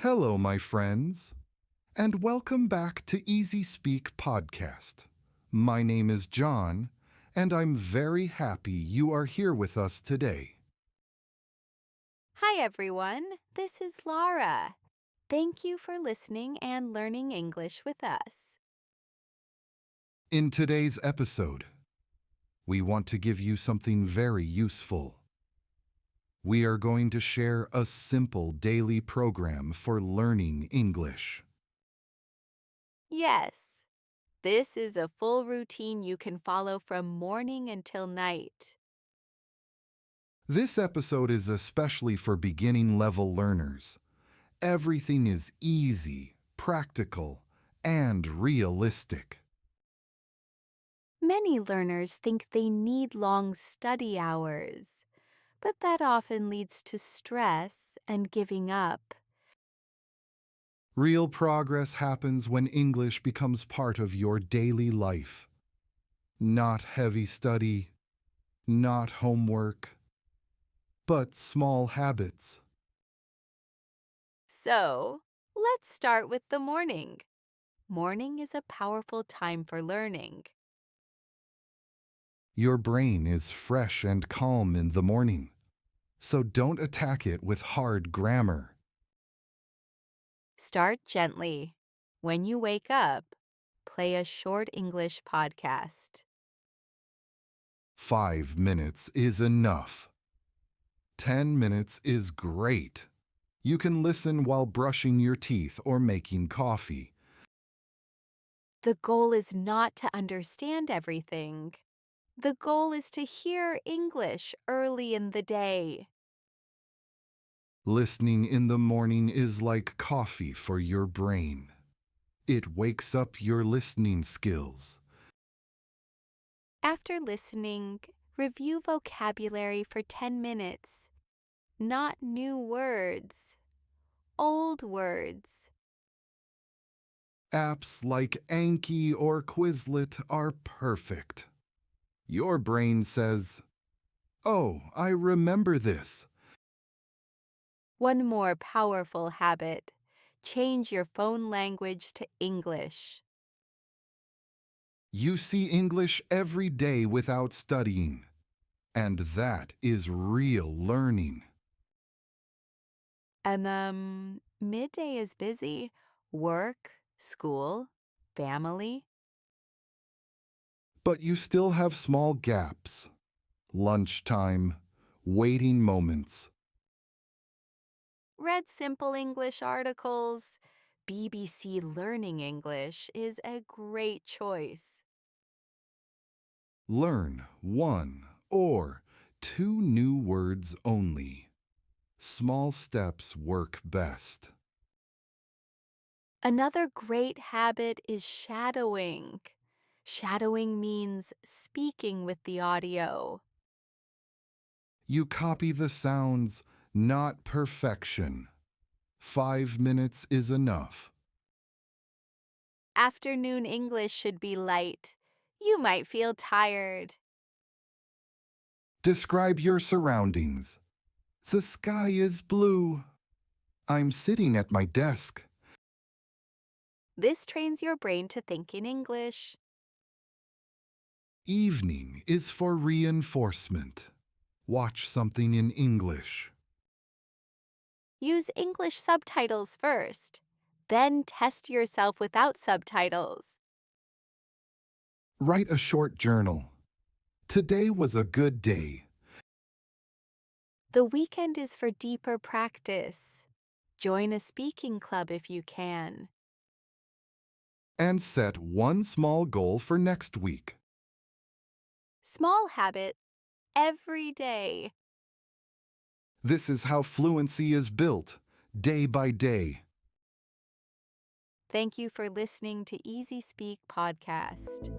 Hello, my friends, and welcome back to EasySpeak podcast. My name is John, and I'm very happy you are here with us today. Hi, everyone. This is Laura. Thank you for listening and learning English with us. In today's episode, we want to give you something very useful. We are going to share a simple daily program for learning English. Yes, this is a full routine you can follow from morning until night. This episode is especially for beginning level learners. Everything is easy, practical, and realistic. Many learners think they need long study hours, but that often leads to stress and giving up. Real progress happens when English becomes part of your daily life. Not heavy study, not homework, but small habits. So, let's start with the morning. Morning is a powerful time for learning. Your brain is fresh and calm in the morning, so don't attack it with hard grammar. Start gently. When you wake up, play a short English podcast. 5 minutes is enough. 10 minutes is great. You can listen while brushing your teeth or making coffee. The goal is not to understand everything. The goal is to hear English early in the day. Listening in the morning is like coffee for your brain. It wakes up your listening skills. After listening, review vocabulary for 10 minutes. Not new words, old words. Apps like Anki or Quizlet are perfect. Your brain says, "Oh, I remember this." One more powerful habit. Change your phone language to English. You see English every day without studying, and that is real learning. Midday is busy. Work, school, family. But you still have small gaps. Lunchtime, waiting moments. Read simple English articles. BBC Learning English is a great choice. Learn 1 or 2 new words only. Small steps work best. Another great habit is shadowing. Shadowing means speaking with the audio. You copy the sounds, not perfection. 5 minutes is enough. Afternoon English should be light. You might feel tired. Describe your surroundings. The sky is blue. I'm sitting at my desk. This trains your brain to think in English. Evening is for reinforcement. Watch something in English. Use English subtitles first, then test yourself without subtitles. Write a short journal. Today was a good day. The weekend is for deeper practice. Join a speaking club if you can. And set one small goal for next week. Small habit every day. This is how fluency is built, day by day. Thank you for listening to EasySpeak podcast.